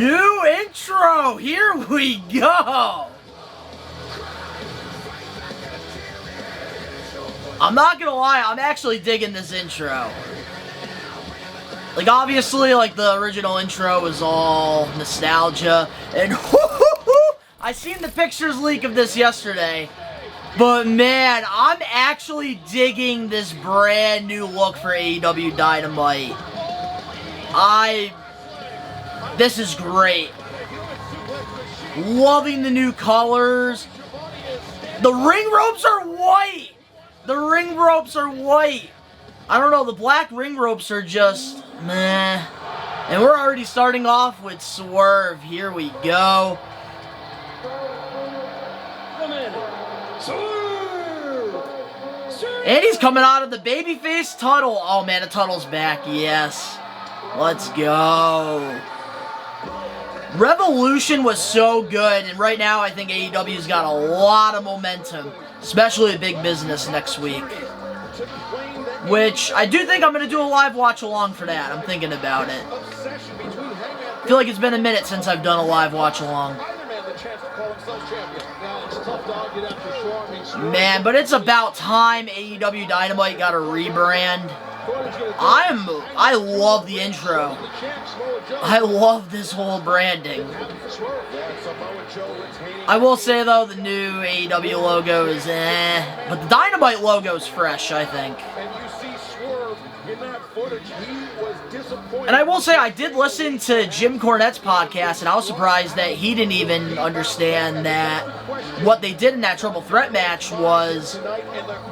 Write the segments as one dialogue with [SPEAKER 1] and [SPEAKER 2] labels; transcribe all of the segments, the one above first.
[SPEAKER 1] New intro. Here we go. I'm not gonna lie, I'm actually digging this intro. Like, obviously, like, the original intro was all nostalgia, and I seen the pictures leak of this yesterday, but man, I'm actually digging this brand new look for AEW Dynamite. This is great. Loving the new colors. The ring ropes are white. The ring ropes are white. I don't know, the black ring ropes are just meh. And we're already starting off with Swerve. Here we go. And he's coming out of the babyface tunnel. Oh man, the tunnel's back. Yes. Let's go. Revolution was so good, and right now I think AEW's got a lot of momentum, especially a big business next week. Which, I do think I'm going to do a live watch along for that. I'm thinking about it. I feel like it's been a minute since I've done a live watch along. Man, but it's about time AEW Dynamite got a rebrand. I love the intro. I love this whole branding. I will say though, the new AEW logo is but the Dynamite logo is fresh, I think. And I will say, I did listen to Jim Cornette's podcast, and I was surprised that he didn't even understand that what they did in that triple threat match was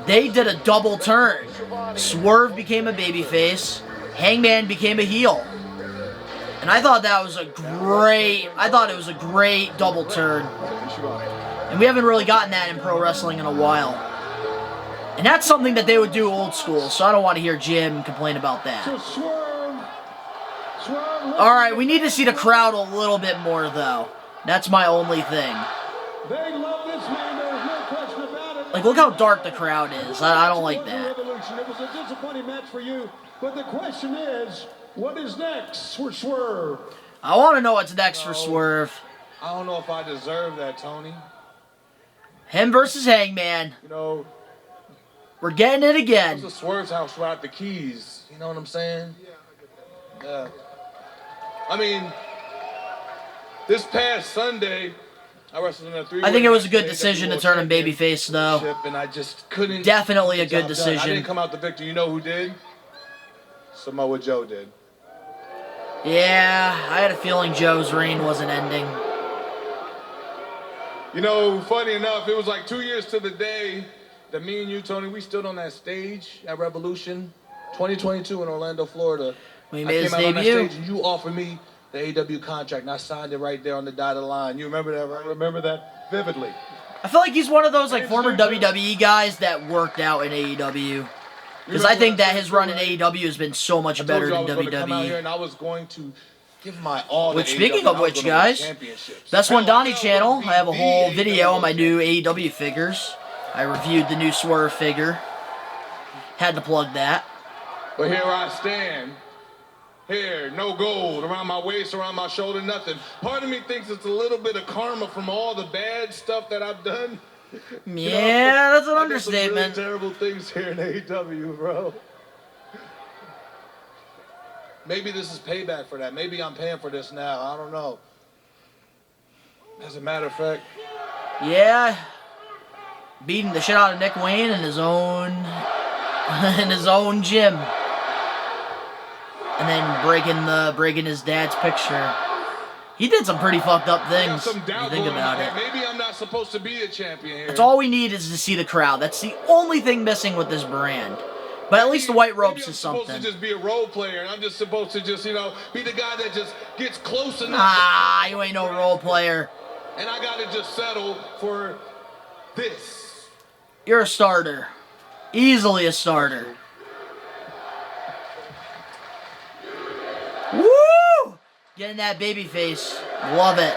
[SPEAKER 1] they did a double turn. Swerve became a babyface, Hangman became a heel. And I thought that was it was a great double turn. And we haven't really gotten that in pro wrestling in a while. And that's something that they would do old school, so I don't want to hear Jim complain about that. Alright, we need to see the crowd a little bit more, though. That's my only thing. Like, look how dark the crowd is. I don't like that.
[SPEAKER 2] It was a disappointing match for you, but the question is, what is next for Swerve?
[SPEAKER 1] I want to know what's next for Swerve.
[SPEAKER 3] I don't know if I deserve that, Tony.
[SPEAKER 1] Him versus Hangman.
[SPEAKER 3] You know,
[SPEAKER 1] we're getting it again.
[SPEAKER 3] It was a Swerve's house without the keys. You know what I'm saying? Yeah. I mean, this past Sunday, I wrestled in a three-way.
[SPEAKER 1] I think it was a good decision to turn him babyface, though.
[SPEAKER 3] And I just couldn't.
[SPEAKER 1] Definitely a good decision.
[SPEAKER 3] I didn't come out the victor. You know who did? Samoa Joe did.
[SPEAKER 1] Yeah, I had a feeling Joe's reign wasn't ending.
[SPEAKER 3] You know, funny enough, it was like 2 years to the day that me and you, Tony, we stood on that stage at Revolution 2022 in Orlando, Florida.
[SPEAKER 1] We made his
[SPEAKER 3] debut. On that stage and you offered me the AEW contract, and I signed it right there on the dotted line. You remember that, right?
[SPEAKER 2] I remember that vividly.
[SPEAKER 1] I feel like he's one of those like former WWE guys that worked out in AEW. Because I think that his run in AEW has been so much better than WWE.
[SPEAKER 3] Come out here and I was going to give my all.
[SPEAKER 1] Which, speaking of which, guys, Best One Donnie channel, I have a whole video on my new AEW figures. I reviewed the new Swerve figure. Had to plug that.
[SPEAKER 3] But here I stand. Hair, no gold, around my waist, around my shoulder, nothing. Part of me thinks it's a little bit of karma from all the bad stuff that I've done.
[SPEAKER 1] Yeah, that's an understatement.
[SPEAKER 3] I did some really terrible things here in AEW, bro. Maybe this is payback for that. Maybe I'm paying for this now. I don't know. As a matter of fact.
[SPEAKER 1] Yeah. Beating the shit out of Nick Wayne in his own gym. And then breaking his dad's picture. He did some pretty fucked up things, if you think about it.
[SPEAKER 3] Maybe I'm not supposed to be a champion here.
[SPEAKER 1] That's all we need is to see the crowd. That's the only thing missing with this brand. But at least the white ropes is something.
[SPEAKER 3] I'm supposed to just be a role player, and I'm just supposed to just, be the guy that just gets close enough.
[SPEAKER 1] Ah, you ain't no role player.
[SPEAKER 3] And I gotta just settle for this.
[SPEAKER 1] You're a starter. Easily a starter. Woo! Getting that baby face. Love it.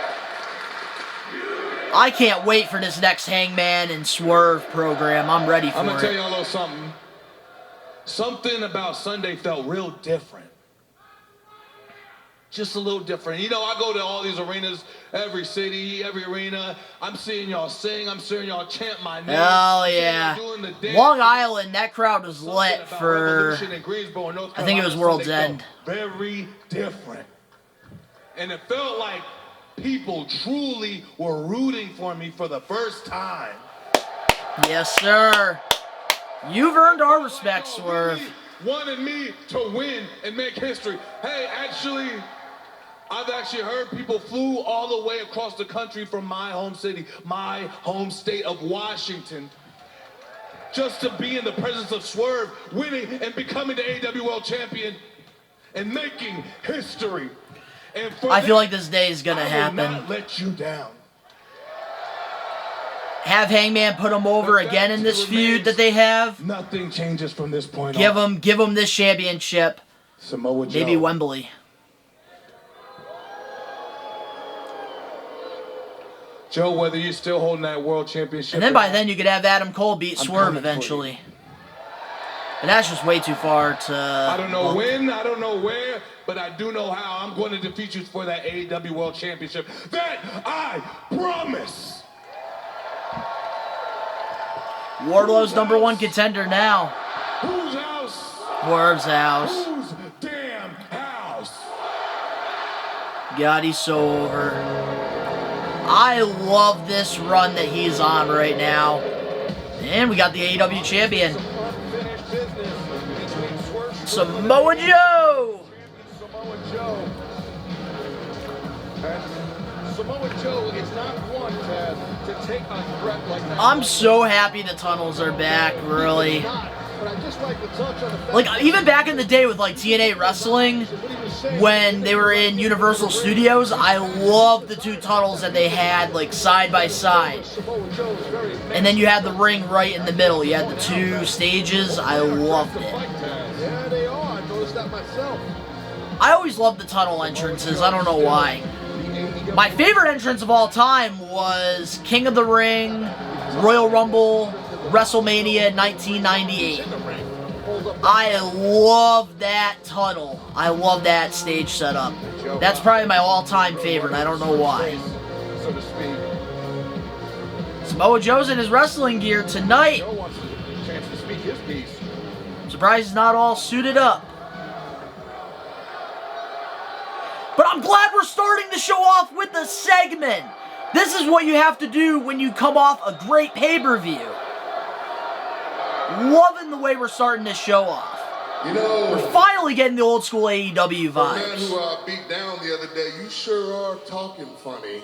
[SPEAKER 1] I can't wait for this next Hangman and Swerve program. I'm ready for it.
[SPEAKER 3] I'm going to tell y'all a little something. Something about Sunday felt real different. just a little different. You know, I go to all these arenas, every city, every arena. I'm seeing y'all sing. I'm seeing y'all chant my name.
[SPEAKER 1] Hell yeah. Long Island, that crowd was lit for, I think it was World's End.
[SPEAKER 3] Very different. And it felt like people truly were rooting for me for the first time.
[SPEAKER 1] Yes, sir. You've earned our respect, Swerve.
[SPEAKER 3] Wanted me to win and make history. Hey, actually, I've actually heard people flew all the way across the country from my home city, my home state of Washington, just to be in the presence of Swerve, winning and becoming the AEW World Champion and making history. And
[SPEAKER 1] I feel like this day is gonna happen.
[SPEAKER 3] I will not let you down.
[SPEAKER 1] Have Hangman put him over again in this feud that they have.
[SPEAKER 3] Nothing changes from this point on.
[SPEAKER 1] Give him this championship.
[SPEAKER 3] Samoa Joe.
[SPEAKER 1] Maybe Wembley.
[SPEAKER 3] Joe, whether you're still holding that world championship.
[SPEAKER 1] And then by then you could have Adam Cole beat Swerve eventually. But that's just way too far to...
[SPEAKER 3] I don't know when, I don't know where, but I do know how. I'm going to defeat you for that AEW World Championship. That I promise.
[SPEAKER 1] Wardlow's #1 contender now.
[SPEAKER 3] Whose house?
[SPEAKER 1] Swerve's house.
[SPEAKER 3] Whose damn house?
[SPEAKER 1] God, he's so over. I love this run that he's on right now. And we got the AEW champion. Samoa Joe!
[SPEAKER 2] Samoa Joe. And Samoa Joe is not one to take a threat like that.
[SPEAKER 1] I'm so happy the tunnels are back, really.
[SPEAKER 2] But I just like to touch on the fact
[SPEAKER 1] Like, even back in the day with, like, TNA Wrestling, when they were in Universal Studios, I loved the two tunnels that they had, like, side by side. And then you had the ring right in the middle. You had the two stages. I loved it.
[SPEAKER 2] Yeah, they are. I noticed that myself.
[SPEAKER 1] I always loved the tunnel entrances. I don't know why. My favorite entrance of all time was King of the Ring, Royal Rumble, WrestleMania 1998. I love that tunnel. I love that stage setup. That's probably my all-time favorite. I don't know why.
[SPEAKER 2] So to speak.
[SPEAKER 1] Samoa Joe's in his wrestling gear tonight.
[SPEAKER 2] Joe wants a chance to speak his piece.
[SPEAKER 1] Surprised he's not all suited up. But I'm glad we're starting the show off with the segment. This is what you have to do when you come off a great pay-per-view. Loving the way we're starting this show off.
[SPEAKER 4] You know,
[SPEAKER 1] We're finally getting the old school AEW
[SPEAKER 4] the man
[SPEAKER 1] vibes.
[SPEAKER 4] who I beat down the other day, you sure are talking funny.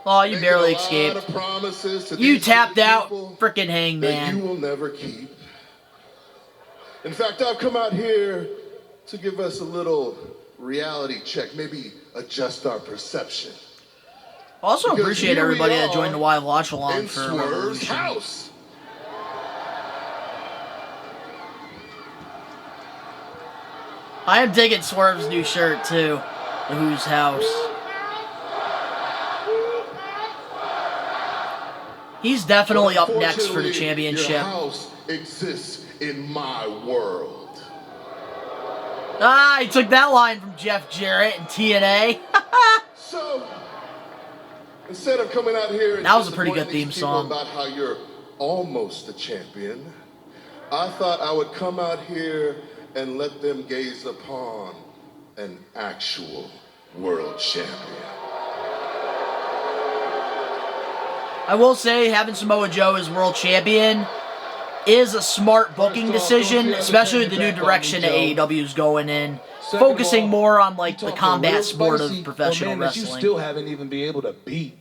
[SPEAKER 1] Oh, you
[SPEAKER 4] Making
[SPEAKER 1] barely
[SPEAKER 4] a lot
[SPEAKER 1] escaped.
[SPEAKER 4] of promises to
[SPEAKER 1] You
[SPEAKER 4] these
[SPEAKER 1] tapped out,
[SPEAKER 4] people
[SPEAKER 1] frickin'
[SPEAKER 4] that you
[SPEAKER 1] Hangman.
[SPEAKER 4] will never keep. In fact, I've come out here to give us a little reality check, maybe adjust our perception.
[SPEAKER 1] Also
[SPEAKER 4] Because
[SPEAKER 1] appreciate
[SPEAKER 4] here we
[SPEAKER 1] everybody that
[SPEAKER 4] are
[SPEAKER 1] joined the live watch along
[SPEAKER 4] in
[SPEAKER 1] for
[SPEAKER 4] Swerve's
[SPEAKER 1] Revolution.
[SPEAKER 4] house.
[SPEAKER 1] I am digging Swerve's new shirt too. The Who's House. He's definitely up next for the
[SPEAKER 4] Unfortunately,
[SPEAKER 1] championship.
[SPEAKER 4] Your house exists in my world.
[SPEAKER 1] Ah, he took that line from Jeff Jarrett in TNA.
[SPEAKER 4] So, instead of coming out here and
[SPEAKER 1] That was a pretty good
[SPEAKER 4] disappointing
[SPEAKER 1] theme
[SPEAKER 4] these people
[SPEAKER 1] song.
[SPEAKER 4] about how you're almost a champion, I thought I would come out here and let them gaze upon an actual world champion.
[SPEAKER 1] I will say, having Samoa Joe as world champion is a smart booking decision, especially the new direction that AEW is going in, focusing more on like the combat sport of professional
[SPEAKER 3] That you
[SPEAKER 1] wrestling.
[SPEAKER 3] still haven't even been able to beat.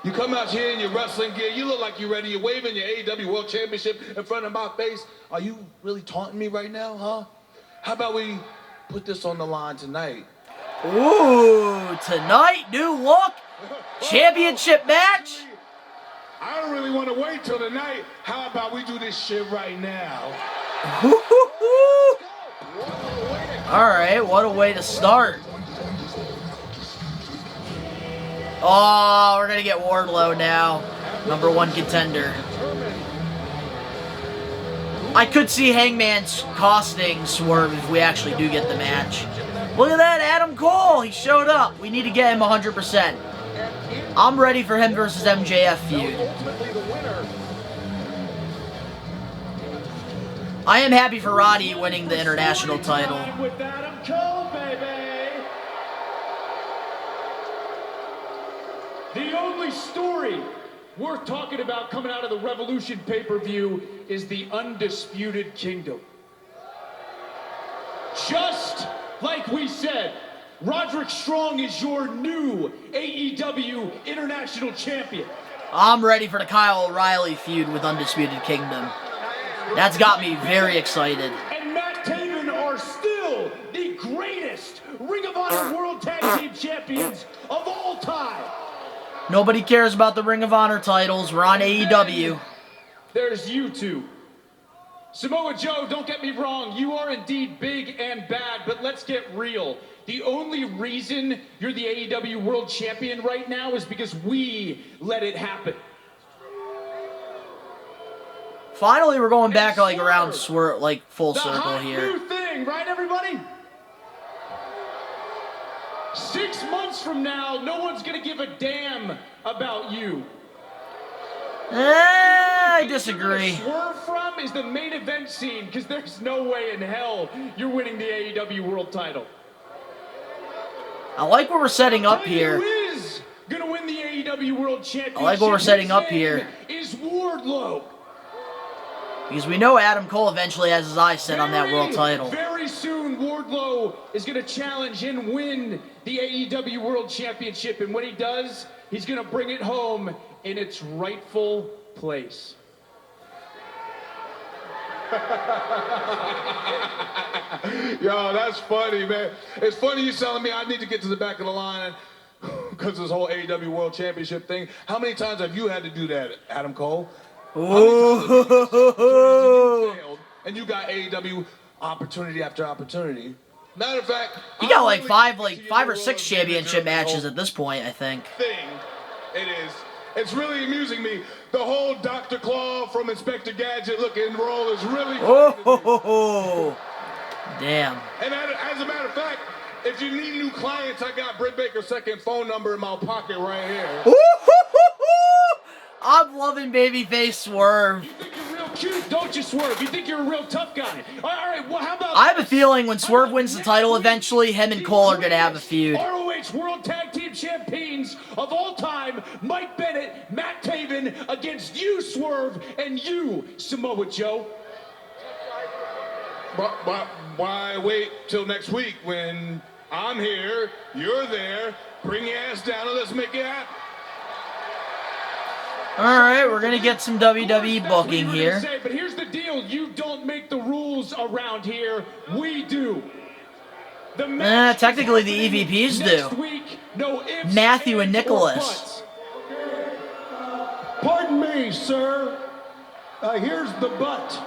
[SPEAKER 3] You come out here in your wrestling gear, you look like you're ready, you're waving your AEW World Championship in front of my face. Are you really taunting me right now, huh? How about we put this on the line tonight?
[SPEAKER 1] Ooh, tonight, new look, championship match.
[SPEAKER 3] I don't really want to wait till tonight. How about we do this shit right now?
[SPEAKER 1] All right, what a way to start. Oh, we're gonna get Wardlow now, #1 contender. I could see Hangman costing Swerve if we actually do get the match. Look at that, Adam Cole. He showed up. We need to get him 100%. I'm ready for him versus MJF feud. I am happy for Roddy winning the international title.
[SPEAKER 2] With Adam Cole, baby. The only story worth talking about coming out of the Revolution pay-per-view is the Undisputed Kingdom. Just like we said, Roderick Strong is your new AEW International Champion.
[SPEAKER 1] I'm ready for the Kyle O'Reilly feud with Undisputed Kingdom. That's got me very excited.
[SPEAKER 2] And Matt Taven are still the greatest Ring of Honor World Tag Team Champions of all time.
[SPEAKER 1] Nobody cares about the Ring of Honor titles. We're on AEW.
[SPEAKER 2] There's you two. Samoa Joe, don't get me wrong, you are indeed big and bad, but let's get real. The only reason you're the AEW World Champion right now is because we let it happen.
[SPEAKER 1] Finally, we're going back like around like full
[SPEAKER 2] The
[SPEAKER 1] circle
[SPEAKER 2] hot
[SPEAKER 1] here.
[SPEAKER 2] new thing, right, everybody? 6 months from now, no one's gonna give a damn about you.
[SPEAKER 1] I disagree.
[SPEAKER 2] Swerve from is the main event scene, because there's no way in hell you're winning the AEW World Title.
[SPEAKER 1] I like what we're setting up
[SPEAKER 2] Who
[SPEAKER 1] here.
[SPEAKER 2] is gonna win the AEW World Championship?
[SPEAKER 1] I like what we're setting
[SPEAKER 2] His
[SPEAKER 1] up
[SPEAKER 2] name
[SPEAKER 1] here.
[SPEAKER 2] Is Wardlow.
[SPEAKER 1] Because we know Adam Cole eventually has his eyes set on that world title.
[SPEAKER 2] Very soon, Wardlow is going to challenge and win the AEW World Championship. And when he does, he's going to bring it home in its rightful place.
[SPEAKER 3] Yo, that's funny, man. It's funny you telling me I need to get to the back of the line because this whole AEW World Championship thing. How many times have you had to do that, Adam Cole?
[SPEAKER 1] Ooh.
[SPEAKER 3] And you got AEW opportunity after opportunity. Matter of fact,
[SPEAKER 1] You got like five or six championship matches at this point, I think.
[SPEAKER 3] It is. It's really amusing me. The whole Dr. Claw from Inspector Gadget looking role is really.
[SPEAKER 1] Oh, damn.
[SPEAKER 3] And as a matter of fact, if you need new clients, I got Britt Baker's second phone number in my pocket right here.
[SPEAKER 1] I'm loving babyface Swerve.
[SPEAKER 2] You think you're real cute, don't you, Swerve? You think you're a real tough guy. All right, well, how about
[SPEAKER 1] I have a feeling when Swerve wins the title eventually, him and Cole are going to have a feud.
[SPEAKER 2] ROH World Tag Team Champions of all time, Mike Bennett, Matt Taven, against you, Swerve, and you, Samoa Joe.
[SPEAKER 3] Why wait till next week when I'm here, you're there, bring your ass down and let's make it happen.
[SPEAKER 1] Alright, we're going to get some WWE booking here.
[SPEAKER 2] But here's the deal. You don't make the rules around here. We do.
[SPEAKER 1] Technically the EVPs do.
[SPEAKER 2] Week, no ifs,
[SPEAKER 1] Matthew and
[SPEAKER 2] ands,
[SPEAKER 1] Nicholas.
[SPEAKER 2] Pardon me, sir. Here's the but.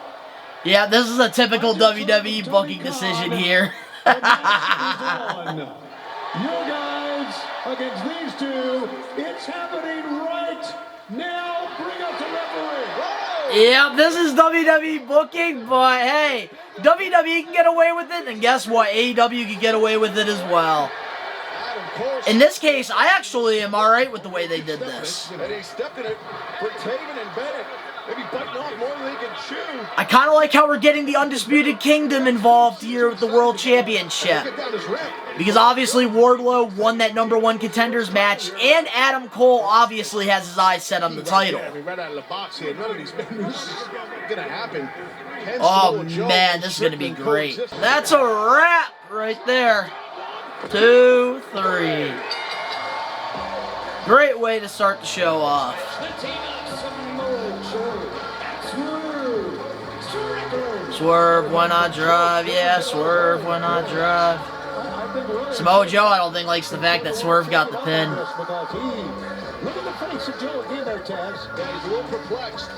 [SPEAKER 1] Yeah, this is a typical WWE booking decision here.
[SPEAKER 2] You guys against these two. It's happening right now. Bring out the referee.
[SPEAKER 1] Yeah, this is WWE booking, but hey, WWE can get away with it, and guess what? AEW can get away with it as well. In this case, I actually am alright with the way they did this.
[SPEAKER 4] And he stepped in it for Taven and Bennett. Maybe biting off more than they can chew.
[SPEAKER 1] I kind of like how we're getting the Undisputed Kingdom involved here with the World Championship. Because obviously Wardlow won that #1 contenders match, and Adam Cole obviously has his eyes set on the title.
[SPEAKER 4] Right out of the box here. None of these moves is gonna happen.
[SPEAKER 1] Oh man, this is going to be great. That's a wrap right there. 2, 3. Great way to start the show off. Swerve when I drive, yeah, Swerve when I drive. Samoa Joe, I don't think, likes the fact that Swerve got the pin.
[SPEAKER 2] Look at the face of Joe again there, Taz.
[SPEAKER 4] He's a little perplexed.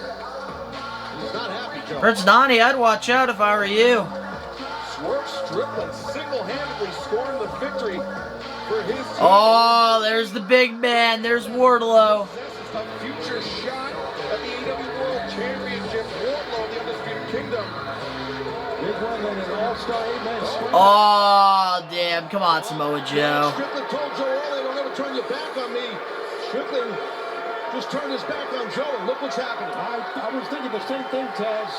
[SPEAKER 4] He's not happy, Joe.
[SPEAKER 1] Prince Donnie, I'd watch out if I were you.
[SPEAKER 4] Swerve Strickland single-handedly scoring the victory for his team.
[SPEAKER 1] Oh, there's the big man. There's Wardlow.
[SPEAKER 4] A future shot at the AEW World Championship. Wardlow, the Undisputed
[SPEAKER 5] Kingdom. Big win and an all-star 8-man Strickland.
[SPEAKER 1] Oh, damn. Come on, Samoa Joe.
[SPEAKER 5] Strickland told Joe earlier, don't ever turn your back on me. Strickland just turned his back on Joe, and look what's happening. I was thinking the same thing, Taz.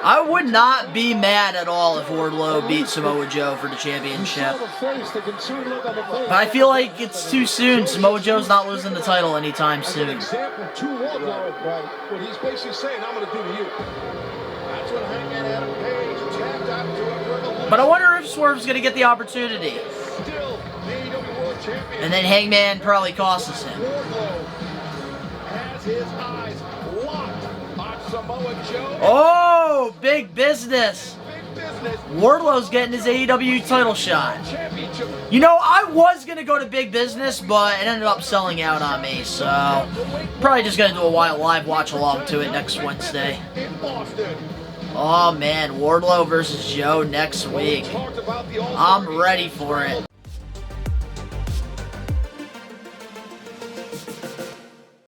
[SPEAKER 1] I would not be mad at all if Wardlow beat Samoa Joe for the championship. But I feel like it's too soon. Samoa Joe's not losing the title anytime soon.
[SPEAKER 5] Example to Wardlow, right? What he's basically saying, I'm going to do to you. That's what Hangman Adam Page tapped out to.
[SPEAKER 1] But I wonder if Swerve's going to get the opportunity.
[SPEAKER 5] Still, the AEW World Champion.
[SPEAKER 1] And then Hangman probably costs him.
[SPEAKER 5] Wardlow has his eyes locked on Samoa Joe.
[SPEAKER 1] Oh, big business.
[SPEAKER 5] Big business.
[SPEAKER 1] Wardlow's getting his AEW title shot. You know, I was going to go to big business, but it ended up selling out on me, so probably just going to do a live watch along to it next Wednesday.
[SPEAKER 5] In Boston.
[SPEAKER 1] Oh man, Wardlow versus Joe next week. I'm ready for it.